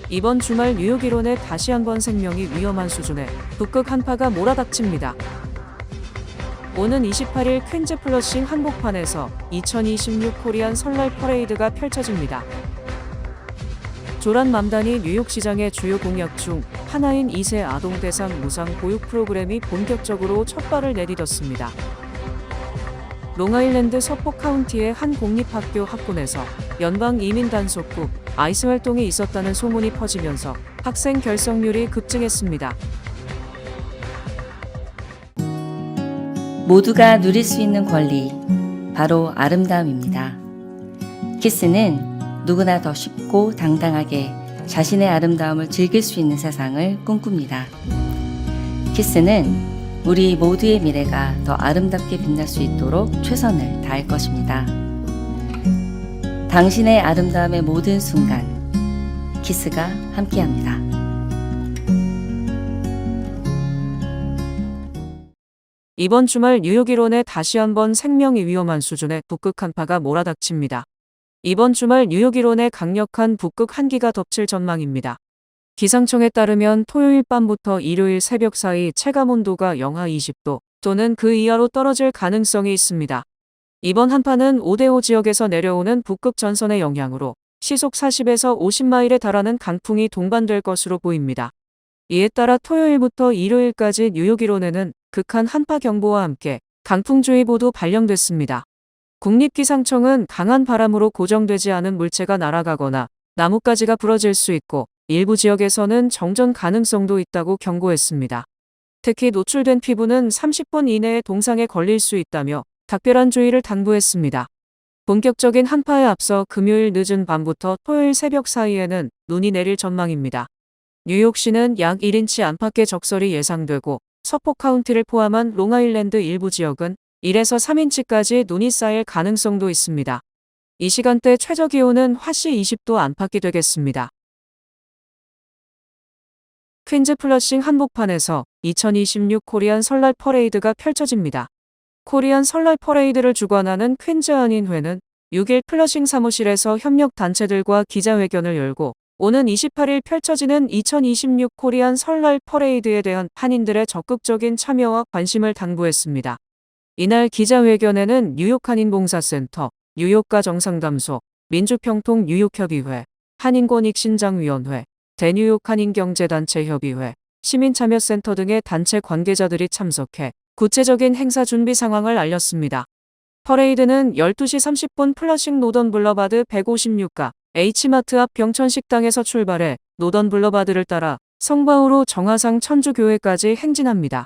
이번 주말 뉴욕 일원에 다시 한번 생명이 위험한 수준의 북극 한파가 몰아닥칩니다. 오는 28일 퀸즈 플러싱 한복판에서 2026 코리안 설날 퍼레이드가 펼쳐집니다. 조란 맘단이 뉴욕시장의 주요 공약 중 하나인 2세 아동 대상 무상 보육 프로그램이 본격적으로 첫 발을 내디뎠습니다. 롱아일랜드 서포 카운티의 한 공립학교 학군에서 연방 이민 단속국 아이스 활동이 있었다는 소문이 퍼지면서 학생 결석률이 급증했습니다. 모두가 누릴 수 있는 권리, 바로 아름다움입니다. 키스는 누구나 더 쉽고 당당하게 자신의 아름다움을 즐길 수 있는 세상을 꿈꿉니다. 키스는 우리 모두의 미래가 더 아름답게 빛날 수 있도록 최선을 다할 것입니다. 당신의 아름다움의 모든 순간, 키스가 함께합니다. 이번 주말 뉴욕 일원에 다시 한번 생명이 위험한 수준의 북극 한파가 몰아닥칩니다. 이번 주말 뉴욕 일원에 강력한 북극 한기가 덮칠 전망입니다. 기상청에 따르면 토요일 밤부터 일요일 새벽 사이 체감온도가 영하 20도 또는 그 이하로 떨어질 가능성이 있습니다. 이번 한파는 5대5 지역에서 내려오는 북극 전선의 영향으로 시속 40에서 50마일에 달하는 강풍이 동반될 것으로 보입니다. 이에 따라 토요일부터 일요일까지 뉴욕 일원에는 극한 한파 경보와 함께 강풍주의보도 발령됐습니다. 국립기상청은 강한 바람으로 고정되지 않은 물체가 날아가거나 나뭇가지가 부러질 수 있고 일부 지역에서는 정전 가능성도 있다고 경고했습니다. 특히 노출된 피부는 30분 이내에 동상에 걸릴 수 있다며 각별한 주의를 당부했습니다. 본격적인 한파에 앞서 금요일 늦은 밤부터 토요일 새벽 사이에는 눈이 내릴 전망입니다. 뉴욕시는 약 1인치 안팎의 적설이 예상되고 서포 카운티를 포함한 롱아일랜드 일부 지역은 1에서 3인치까지 눈이 쌓일 가능성도 있습니다. 이 시간대 최저 기온은 화씨 20도 안팎이 되겠습니다. 퀸즈 플러싱 한복판에서 2026 코리안 설날 퍼레이드가 펼쳐집니다. 코리안 설날 퍼레이드를 주관하는 퀸즈 한인회는 6일 플러싱 사무실에서 협력 단체들과 기자회견을 열고 오는 28일 펼쳐지는 2026 코리안 설날 퍼레이드에 대한 한인들의 적극적인 참여와 관심을 당부했습니다. 이날 기자회견에는 뉴욕 한인봉사센터, 뉴욕가 정상담소, 민주평통 뉴욕협의회, 한인권익신장위원회, 대뉴욕 한인경제단체협의회, 시민참여센터 등의 단체 관계자들이 참석해 구체적인 행사 준비 상황을 알렸습니다. 퍼레이드는 12시 30분 플러싱 노던 블러바드 156가 H마트 앞 병천식당에서 출발해 노던 블러바드를 따라 성바우로 정화상 천주교회까지 행진합니다.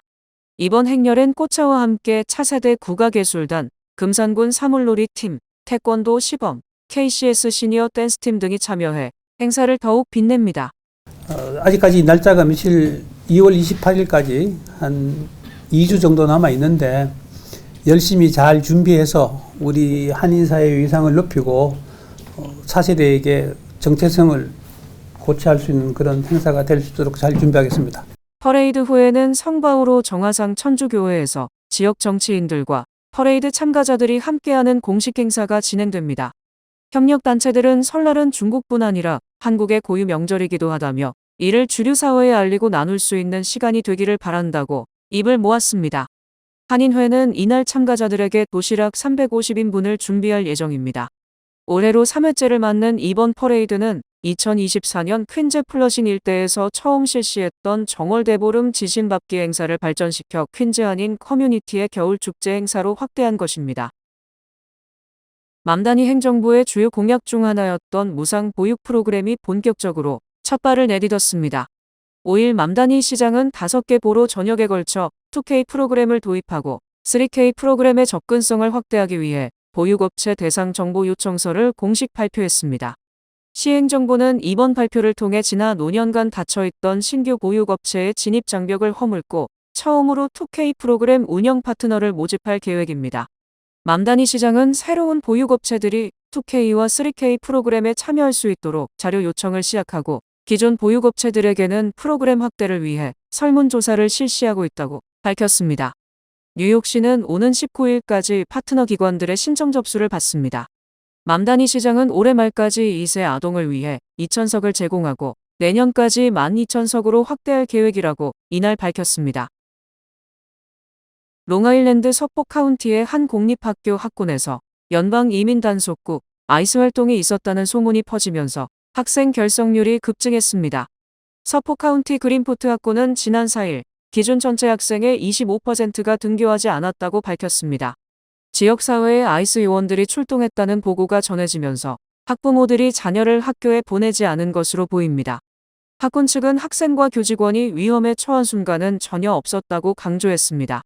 이번 행렬엔 꽃차와 함께 차세대 국악예술단, 금산군 사물놀이팀, 태권도 시범, KCS 시니어 댄스팀 등이 참여해 행사를 더욱 빛냅니다. 아직까지 날짜가 며칠 2월 28일까지 한 2주 정도 남아 있는데 열심히 잘 준비해서 우리 한인사회의 위상을 높이고 차세대에게 정체성을 고취할 수 있는 그런 행사가 될 수 있도록 잘 준비하겠습니다. 퍼레이드 후에는 성바우로 정화상 천주교회에서 지역 정치인들과 퍼레이드 참가자들이 함께하는 공식 행사가 진행됩니다. 협력단체들은 설날은 중국뿐 아니라 한국의 고유 명절이기도 하다며 이를 주류 사회에 알리고 나눌 수 있는 시간이 되기를 바란다고 입을 모았습니다. 한인회는 이날 참가자들에게 도시락 350인분을 준비할 예정입니다. 올해로 3회째를 맞는 이번 퍼레이드는 2024년 퀸즈 플러싱 일대에서 처음 실시했던 정월대보름 지신밥기 행사를 발전시켜 퀸즈 한인 커뮤니티의 겨울축제 행사로 확대한 것입니다. 맘다니 행정부의 주요 공약 중 하나였던 무상 보육 프로그램이 본격적으로 첫 발을 내디뎠습니다. 5일 맘다니 시장은 5개 보로 전역에 걸쳐 2K 프로그램을 도입하고 3K 프로그램의 접근성을 확대하기 위해 보육업체 대상 정보 요청서를 공식 발표했습니다. 시행정부는 이번 발표를 통해 지난 5년간 닫혀있던 신규 보육업체의 진입 장벽을 허물고 처음으로 2K 프로그램 운영 파트너를 모집할 계획입니다. 맘다니 시장은 새로운 보육업체들이 2K와 3K 프로그램에 참여할 수 있도록 자료 요청을 시작하고 기존 보육업체들에게는 프로그램 확대를 위해 설문조사를 실시하고 있다고 밝혔습니다. 뉴욕시는 오는 19일까지 파트너 기관들의 신청 접수를 받습니다. 맘다니 시장은 올해 말까지 2세 아동을 위해 2,000석을 제공하고 내년까지 12,000석으로 확대할 계획이라고 이날 밝혔습니다. 롱아일랜드 서포 카운티의 한 공립학교 학군에서 연방 이민 단속국 아이스 활동이 있었다는 소문이 퍼지면서 학생 결석률이 급증했습니다. 서포 카운티 그린포트 학군은 지난 4일 기준 전체 학생의 25%가 등교하지 않았다고 밝혔습니다. 지역사회에 아이스 요원들이 출동했다는 보고가 전해지면서 학부모들이 자녀를 학교에 보내지 않은 것으로 보입니다. 학군 측은 학생과 교직원이 위험에 처한 순간은 전혀 없었다고 강조했습니다.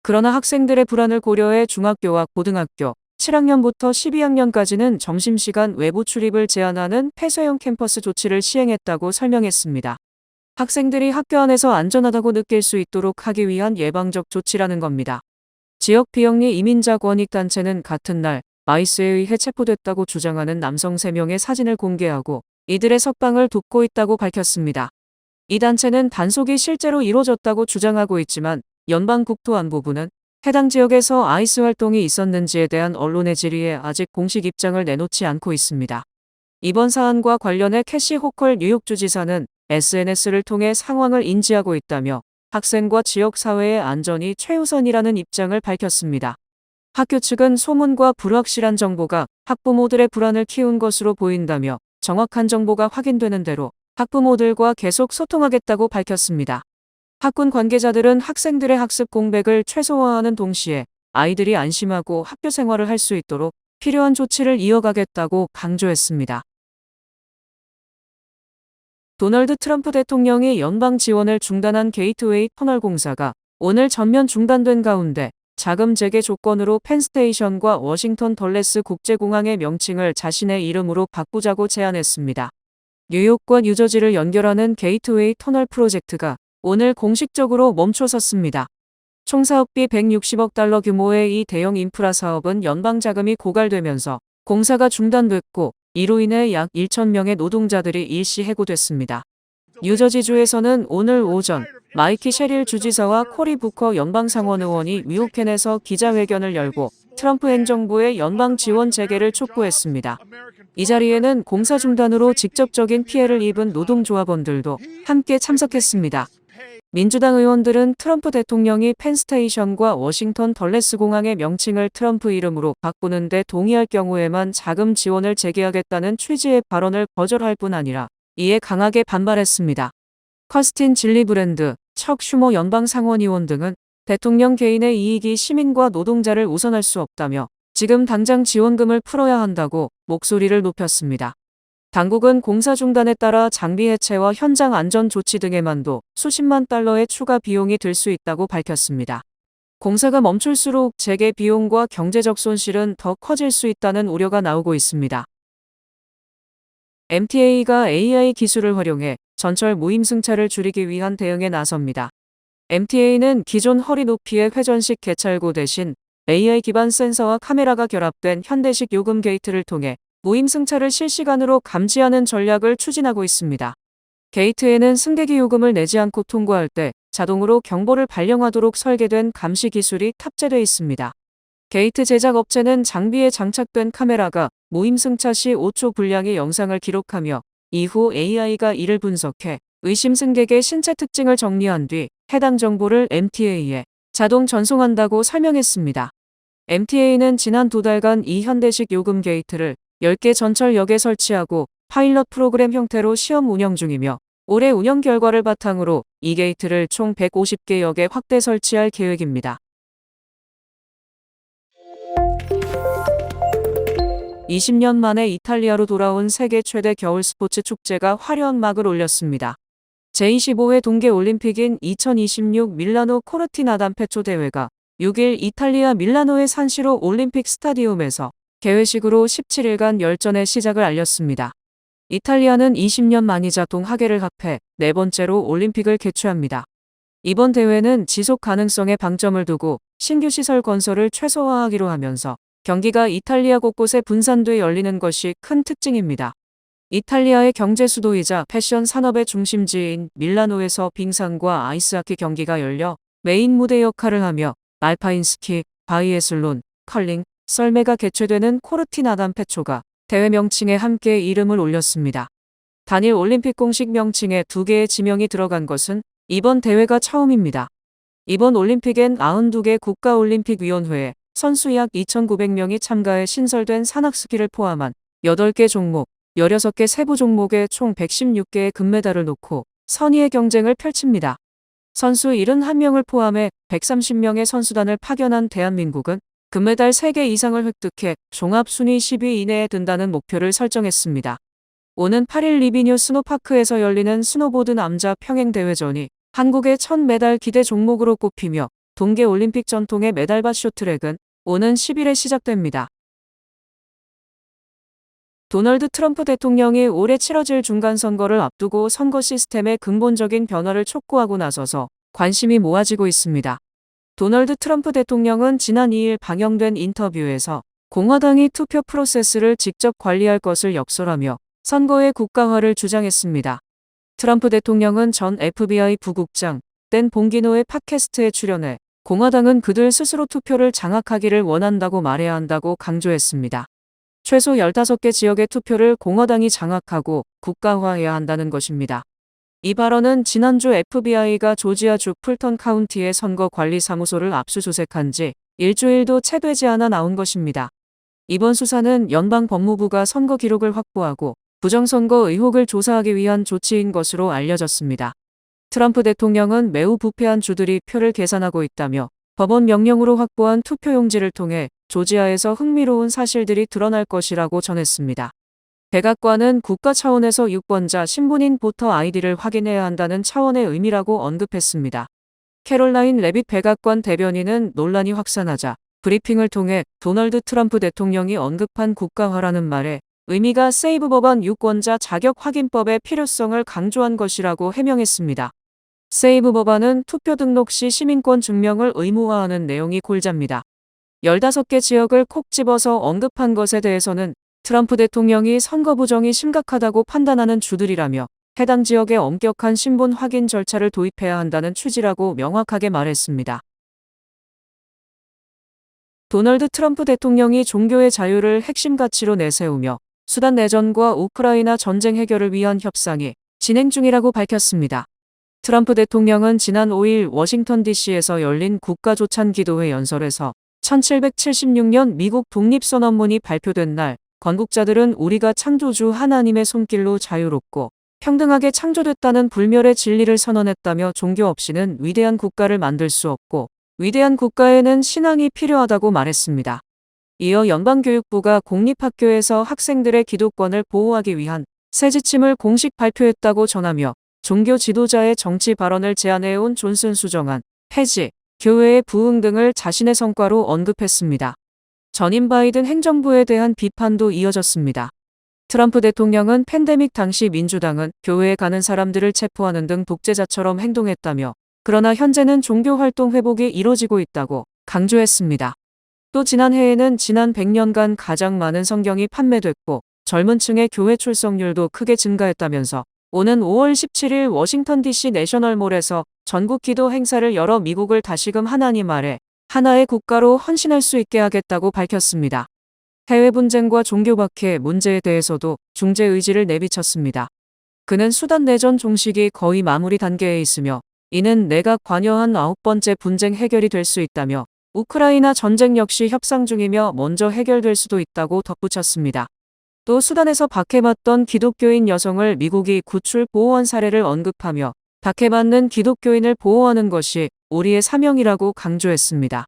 그러나 학생들의 불안을 고려해 중학교와 고등학교 7학년부터 12학년까지는 점심시간 외부 출입을 제한하는 폐쇄형 캠퍼스 조치를 시행했다고 설명했습니다. 학생들이 학교 안에서 안전하다고 느낄 수 있도록 하기 위한 예방적 조치라는 겁니다. 지역 비영리 이민자 권익단체는 같은 날 아이스에 의해 체포됐다고 주장하는 남성 3명의 사진을 공개하고 이들의 석방을 돕고 있다고 밝혔습니다. 이 단체는 단속이 실제로 이루어졌다고 주장하고 있지만 연방국토안보부는 해당 지역에서 아이스 활동이 있었는지에 대한 언론의 질의에 아직 공식 입장을 내놓지 않고 있습니다. 이번 사안과 관련해 캐시 호컬 뉴욕주 지사는 SNS를 통해 상황을 인지하고 있다며 학생과 지역 사회의 안전이 최우선이라는 입장을 밝혔습니다. 학교 측은 소문과 불확실한 정보가 학부모들의 불안을 키운 것으로 보인다며 정확한 정보가 확인되는 대로 학부모들과 계속 소통하겠다고 밝혔습니다. 학군 관계자들은 학생들의 학습 공백을 최소화하는 동시에 아이들이 안심하고 학교 생활을 할 수 있도록 필요한 조치를 이어가겠다고 강조했습니다. 도널드 트럼프 대통령이 연방 지원을 중단한 게이트웨이 터널 공사가 오늘 전면 중단된 가운데 자금 재개 조건으로 펜스테이션과 워싱턴 덜레스 국제공항의 명칭을 자신의 이름으로 바꾸자고 제안했습니다. 뉴욕과 뉴저지를 연결하는 게이트웨이 터널 프로젝트가 오늘 공식적으로 멈춰섰습니다. 총 사업비 160억 달러 규모의 이 대형 인프라 사업은 연방 자금이 고갈되면서 공사가 중단됐고 이로 인해 약 1,000명의 노동자들이 일시 해고됐습니다. 뉴저지주에서는 오늘 오전 마이키 셰릴 주지사와 코리 부커 연방상원 의원이 뮤오켄에서 기자회견을 열고 트럼프 행정부의 연방 지원 재개를 촉구했습니다. 이 자리에는 공사 중단으로 직접적인 피해를 입은 노동조합원들도 함께 참석했습니다. 민주당 의원들은 트럼프 대통령이 펜스테이션과 워싱턴 덜레스 공항의 명칭을 트럼프 이름으로 바꾸는 데 동의할 경우에만 자금 지원을 재개하겠다는 취지의 발언을 거절할 뿐 아니라 이에 강하게 반발했습니다. 커스틴 질리브랜드, 척 슈머 연방 상원의원 등은 대통령 개인의 이익이 시민과 노동자를 우선할 수 없다며 지금 당장 지원금을 풀어야 한다고 목소리를 높였습니다. 당국은 공사 중단에 따라 장비 해체와 현장 안전 조치 등에만도 수십만 달러의 추가 비용이 들 수 있다고 밝혔습니다. 공사가 멈출수록 재개 비용과 경제적 손실은 더 커질 수 있다는 우려가 나오고 있습니다. MTA가 AI 기술을 활용해 전철 무임승차를 줄이기 위한 대응에 나섭니다. MTA는 기존 허리 높이의 회전식 개찰구 대신 AI 기반 센서와 카메라가 결합된 현대식 요금 게이트를 통해 무임승차를 실시간으로 감지하는 전략을 추진하고 있습니다. 게이트에는 승객이 요금을 내지 않고 통과할 때 자동으로 경보를 발령하도록 설계된 감시 기술이 탑재되어 있습니다. 게이트 제작 업체는 장비에 장착된 카메라가 무임승차 시 5초 분량의 영상을 기록하며 이후 AI가 이를 분석해 의심 승객의 신체 특징을 정리한 뒤 해당 정보를 MTA에 자동 전송한다고 설명했습니다. MTA는 지난 2달간 이 현대식 요금 게이트를 10개 전철역에 설치하고 파일럿 프로그램 형태로 시험 운영 중이며 올해 운영 결과를 바탕으로 이 게이트를 총 150개 역에 확대 설치할 계획입니다. 20년 만에 이탈리아로 돌아온 세계 최대 겨울 스포츠 축제가 화려한 막을 올렸습니다. 제25회 동계올림픽인 2026 밀라노 코르티나 d'Ampezzo 대회가 6일 이탈리아 밀라노의 산시로 올림픽 스타디움에서 개회식으로 17일간 열전의 시작을 알렸습니다. 이탈리아는 20년 만이자 동하계를 합해 네 번째로 올림픽을 개최합니다. 이번 대회는 지속 가능성에 방점을 두고 신규 시설 건설을 최소화하기로 하면서 경기가 이탈리아 곳곳에 분산돼 열리는 것이 큰 특징입니다. 이탈리아의 경제 수도이자 패션 산업의 중심지인 밀라노에서 빙상과 아이스하키 경기가 열려 메인 무대 역할을 하며 알파인 스키, 바이애슬론, 컬링, 썰매가 개최되는 코르티나 d'Ampezzo가 대회 명칭에 함께 이름을 올렸습니다. 단일 올림픽 공식 명칭에 2개의 지명이 들어간 것은 이번 대회가 처음입니다. 이번 올림픽엔 92개 국가올림픽위원회에 선수 약 2,900명이 참가해 신설된 산악스키를 포함한 8개 종목, 16개 세부 종목에 총 116개의 금메달을 놓고 선의의 경쟁을 펼칩니다. 선수 71명을 포함해 130명의 선수단을 파견한 대한민국은 금메달 3개 이상을 획득해 종합순위 10위 이내에 든다는 목표를 설정했습니다. 오는 8일 리비뉴 스노파크에서 열리는 스노보드 남자 평행대회전이 한국의 첫 메달 기대 종목으로 꼽히며 동계올림픽 전통의 메달밭 쇼트랙은 오는 10일에 시작됩니다. 도널드 트럼프 대통령이 올해 치러질 중간선거를 앞두고 선거 시스템의 근본적인 변화를 촉구하고 나서서 관심이 모아지고 있습니다. 도널드 트럼프 대통령은 지난 2일 방영된 인터뷰에서 공화당이 투표 프로세스를 직접 관리할 것을 역설하며 선거의 국가화를 주장했습니다. 트럼프 대통령은 전 FBI 부국장 댄 봉기노의 팟캐스트에 출연해 공화당은 그들 스스로 투표를 장악하기를 원한다고 말해야 한다고 강조했습니다. 최소 15개 지역의 투표를 공화당이 장악하고 국가화해야 한다는 것입니다. 이 발언은 지난주 FBI가 조지아주 풀턴 카운티의 선거관리사무소를 압수수색한 지 일주일도 채 되지 않아 나온 것입니다. 이번 수사는 연방 법무부가 선거 기록을 확보하고 부정선거 의혹을 조사하기 위한 조치인 것으로 알려졌습니다. 트럼프 대통령은 매우 부패한 주들이 표를 계산하고 있다며 법원 명령으로 확보한 투표용지를 통해 조지아에서 흥미로운 사실들이 드러날 것이라고 전했습니다. 백악관은 국가 차원에서 유권자 신분인 보터 아이디를 확인해야 한다는 차원의 의미라고 언급했습니다. 캐롤라인 레빗 백악관 대변인은 논란이 확산하자 브리핑을 통해 도널드 트럼프 대통령이 언급한 국가화라는 말에 의미가 세이브 법안 유권자 자격 확인법의 필요성을 강조한 것이라고 해명했습니다. 세이브 법안은 투표 등록 시 시민권 증명을 의무화하는 내용이 골자입니다. 15개 지역을 콕 집어서 언급한 것에 대해서는 트럼프 대통령이 선거 부정이 심각하다고 판단하는 주들이라며 해당 지역에 엄격한 신분 확인 절차를 도입해야 한다는 취지라고 명확하게 말했습니다. 도널드 트럼프 대통령이 종교의 자유를 핵심 가치로 내세우며 수단 내전과 우크라이나 전쟁 해결을 위한 협상이 진행 중이라고 밝혔습니다. 트럼프 대통령은 지난 5일 워싱턴 DC에서 열린 국가조찬기도회 연설에서 1776년 미국 독립선언문이 발표된 날 건국자들은 우리가 창조주 하나님의 손길로 자유롭고 평등하게 창조됐다는 불멸의 진리를 선언했다며 종교 없이는 위대한 국가를 만들 수 없고 위대한 국가에는 신앙이 필요하다고 말했습니다. 이어 연방교육부가 공립학교에서 학생들의 기도권을 보호하기 위한 새 지침을 공식 발표했다고 전하며 종교 지도자의 정치 발언을 제안해온 존슨 수정안, 폐지, 교회의 부흥 등을 자신의 성과로 언급했습니다. 전임 바이든 행정부에 대한 비판도 이어졌습니다. 트럼프 대통령은 팬데믹 당시 민주당은 교회에 가는 사람들을 체포하는 등 독재자처럼 행동했다며 그러나 현재는 종교활동 회복이 이뤄지고 있다고 강조했습니다. 또 지난해에는 지난 100년간 가장 많은 성경이 판매됐고 젊은 층의 교회 출석률도 크게 증가했다면서 오는 5월 17일 워싱턴 DC 내셔널몰에서 전국 기도 행사를 열어 미국을 다시금 하나님 아래 하나의 국가로 헌신할 수 있게 하겠다고 밝혔습니다. 해외 분쟁과 종교 박해 문제에 대해서도 중재 의지를 내비쳤습니다. 그는 수단 내전 종식이 거의 마무리 단계에 있으며 이는 내가 관여한 9번째 분쟁 해결이 될 수 있다며 우크라이나 전쟁 역시 협상 중이며 먼저 해결될 수도 있다고 덧붙였습니다. 또 수단에서 박해받던 기독교인 여성을 미국이 구출 보호한 사례를 언급하며 박해받는 기독교인을 보호하는 것이 우리의 사명이라고 강조했습니다.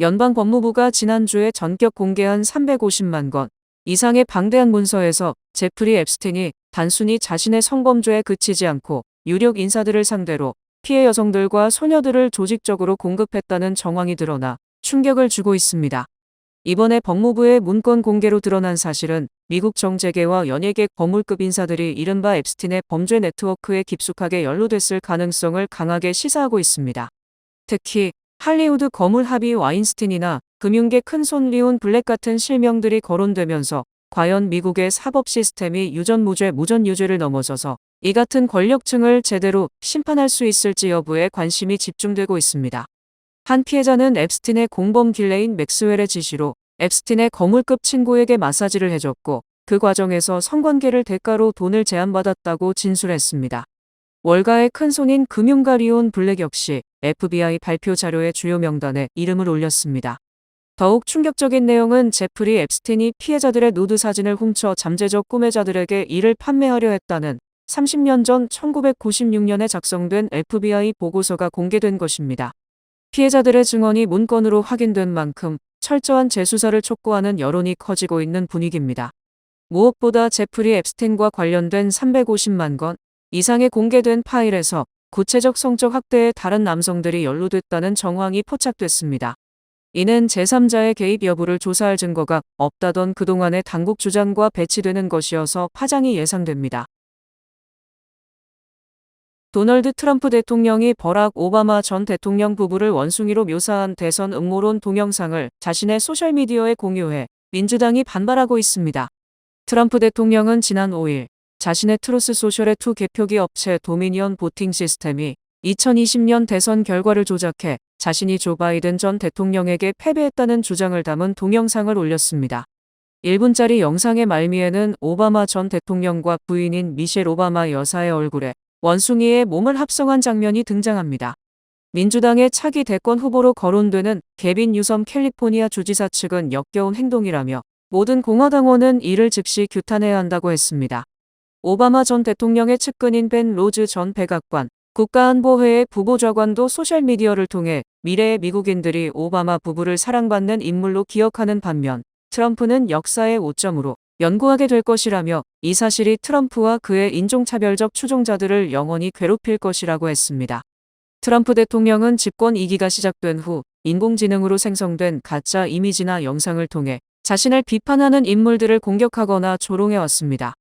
연방 법무부가 지난주에 전격 공개한 350만 건 이상의 방대한 문서에서 제프리 앱스틴이 단순히 자신의 성범죄에 그치지 않고 유력 인사들을 상대로 피해 여성들과 소녀들을 조직적으로 공급했다는 정황이 드러나 충격을 주고 있습니다. 이번에 법무부의 문건 공개로 드러난 사실은 미국 정재계와 연예계 거물급 인사들이 이른바 앱스틴의 범죄 네트워크에 깊숙하게 연루됐을 가능성을 강하게 시사하고 있습니다. 특히 할리우드 거물 하비 와인스틴이나 금융계 큰손 리온 블랙 같은 실명들이 거론되면서 과연 미국의 사법 시스템이 유전무죄 무전유죄를 넘어서서 이 같은 권력층을 제대로 심판할 수 있을지 여부에 관심이 집중되고 있습니다. 한 피해자는 앱스틴의 공범 길레인 맥스웰의 지시로 앱스틴의 거물급 친구에게 마사지를 해줬고 그 과정에서 성관계를 대가로 돈을 제안받았다고 진술했습니다. 월가의 큰손인 금융가 리온 블랙 역시 FBI 발표 자료의 주요 명단에 이름을 올렸습니다. 더욱 충격적인 내용은 제프리 앱스틴이 피해자들의 누드 사진을 훔쳐 잠재적 꾸매자들에게 이를 판매하려 했다는 30년 전 1996년에 작성된 FBI 보고서가 공개된 것입니다. 피해자들의 증언이 문건으로 확인된 만큼 철저한 재수사를 촉구하는 여론이 커지고 있는 분위기입니다. 무엇보다 제프리 앱스틴과 관련된 350만 건 이상의 공개된 파일에서 구체적 성적 학대에 다른 남성들이 연루됐다는 정황이 포착됐습니다. 이는 제3자의 개입 여부를 조사할 증거가 없다던 그동안의 당국 주장과 배치되는 것이어서 파장이 예상됩니다. 도널드 트럼프 대통령이 버락 오바마 전 대통령 부부를 원숭이로 묘사한 대선 음모론 동영상을 자신의 소셜미디어에 공유해 민주당이 반발하고 있습니다. 트럼프 대통령은 지난 5일 자신의 트루스 소셜의 투 개표기 업체 도미니언 보팅 시스템이 2020년 대선 결과를 조작해 자신이 조 바이든 전 대통령에게 패배했다는 주장을 담은 동영상을 올렸습니다. 1분짜리 영상의 말미에는 오바마 전 대통령과 부인인 미셸 오바마 여사의 얼굴에 원숭이의 몸을 합성한 장면이 등장합니다. 민주당의 차기 대권 후보로 거론되는 게빈 뉴섬 캘리포니아 주지사 측은 역겨운 행동이라며 모든 공화당원은 이를 즉시 규탄해야 한다고 했습니다. 오바마 전 대통령의 측근인 벤 로즈 전 백악관 국가안보회의 부보좌관도 소셜미디어를 통해 미래의 미국인들이 오바마 부부를 사랑받는 인물로 기억하는 반면 트럼프는 역사의 오점으로 연구하게 될 것이라며 이 사실이 트럼프와 그의 인종차별적 추종자들을 영원히 괴롭힐 것이라고 했습니다. 트럼프 대통령은 집권 2기가 시작된 후 인공지능으로 생성된 가짜 이미지나 영상을 통해 자신을 비판하는 인물들을 공격하거나 조롱해왔습니다.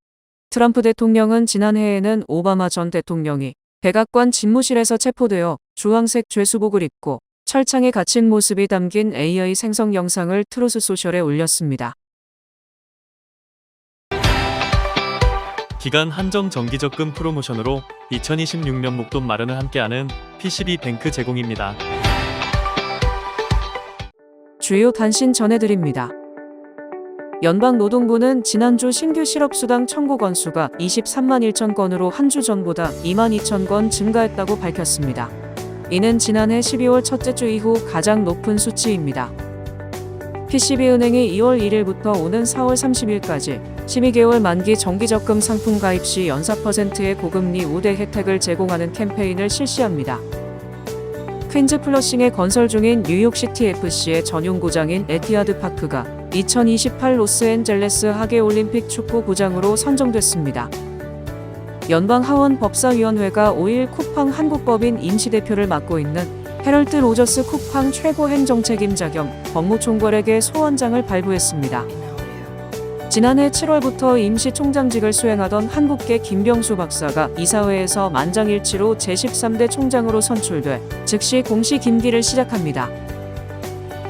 트럼프 대통령은 지난해에는 오바마 전 대통령이 백악관 집무실에서 체포되어 주황색 죄수복을 입고 철창에 갇힌 모습이 담긴 AI 생성 영상을 트루스 소셜에 올렸습니다. 기간 한정 정기적금 프로모션으로 2026년 목돈 마련을 함께하는 PCB뱅크 제공입니다. 주요 단신 전해드립니다. 연방노동부는 지난주 신규 실업수당 청구 건수가 23만 1천 건으로 한 주 전보다 2만 2천 건 증가했다고 밝혔습니다. 이는 지난해 12월 첫째 주 이후 가장 높은 수치입니다. PCB은행이 2월 1일부터 오는 4월 30일까지 12개월 만기 정기적금 상품 가입 시 연사 %의 고금리 우대 혜택을 제공하는 캠페인을 실시합니다. 퀸즈 플러싱에 건설 중인 뉴욕시티 FC의 전용 구장인 에티하드 파크가 2028 로스앤젤레스 하계올림픽 축구 구장으로 선정됐습니다. 연방하원법사위원회가 5일 쿠팡 한국법인 임시대표를 맡고 있는 헤럴드 로저스 쿠팡 최고 행정책임자 겸 법무총괄에게 소원장을 발부했습니다. 지난해 7월부터 임시총장직을 수행하던 한국계 김병수 박사가 이사회에서 만장일치로 제13대 총장으로 선출돼 즉시 공식 임기를 시작합니다.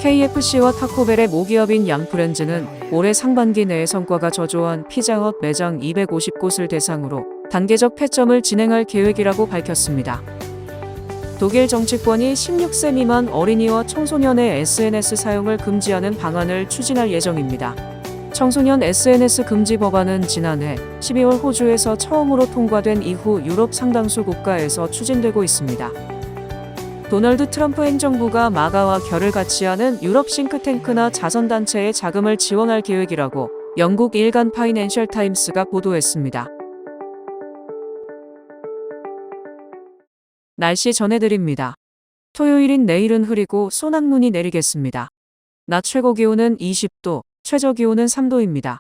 KFC와 타코벨의 모기업인 양프렌즈는 올해 상반기 내에 성과가 저조한 피자헛 매장 250곳을 대상으로 단계적 폐점을 진행할 계획이라고 밝혔습니다. 독일 정치권이 16세 미만 어린이와 청소년의 SNS 사용을 금지하는 방안을 추진할 예정입니다. 청소년 SNS 금지 법안은 지난해 12월 호주에서 처음으로 통과된 이후 유럽 상당수 국가에서 추진되고 있습니다. 도널드 트럼프 행정부가 마가와 결을 같이 하는 유럽 싱크탱크나 자선단체의 자금을 지원할 계획이라고 영국 일간 파이낸셜 타임스가 보도했습니다. 날씨 전해드립니다. 토요일인 내일은 흐리고 소낙눈이 내리겠습니다. 낮 최고 기온은 20도, 최저 기온은 3도입니다.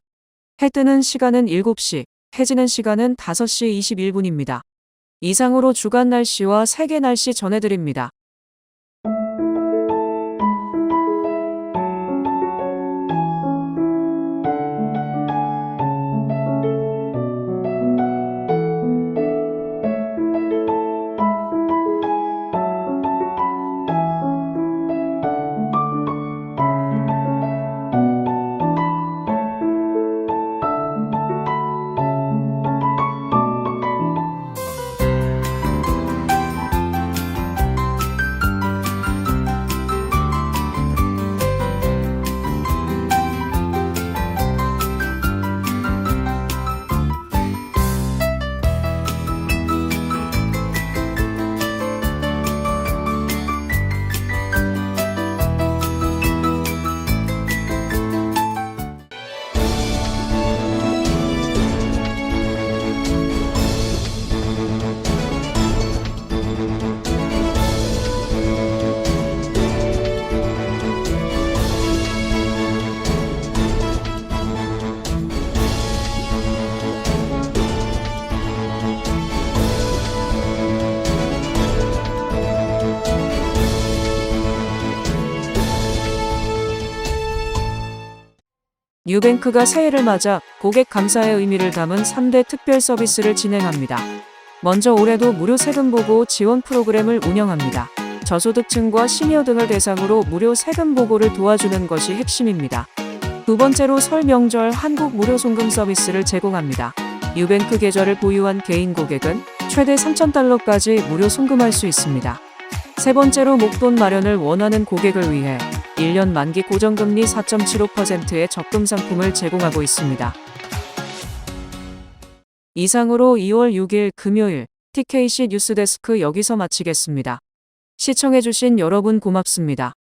해 뜨는 시간은 7시, 해 지는 시간은 5시 21분입니다. 이상으로 주간 날씨와 세계 날씨 전해드립니다. 유뱅크가 새해를 맞아 고객 감사의 의미를 담은 3대 특별 서비스를 진행합니다. 먼저 올해도 무료 세금 보고 지원 프로그램을 운영합니다. 저소득층과 시니어 등을 대상으로 무료 세금 보고를 도와주는 것이 핵심입니다. 두 번째로 설 명절 한국 무료 송금 서비스를 제공합니다. 유뱅크 계좌를 보유한 개인 고객은 최대 3,000달러까지 무료 송금할 수 있습니다. 세 번째로 목돈 마련을 원하는 고객을 위해 1년 만기 고정금리 4.75%의 적금 상품을 제공하고 있습니다. 이상으로 2월 6일 금요일 TKC 뉴스데스크 여기서 마치겠습니다. 시청해주신 여러분 고맙습니다.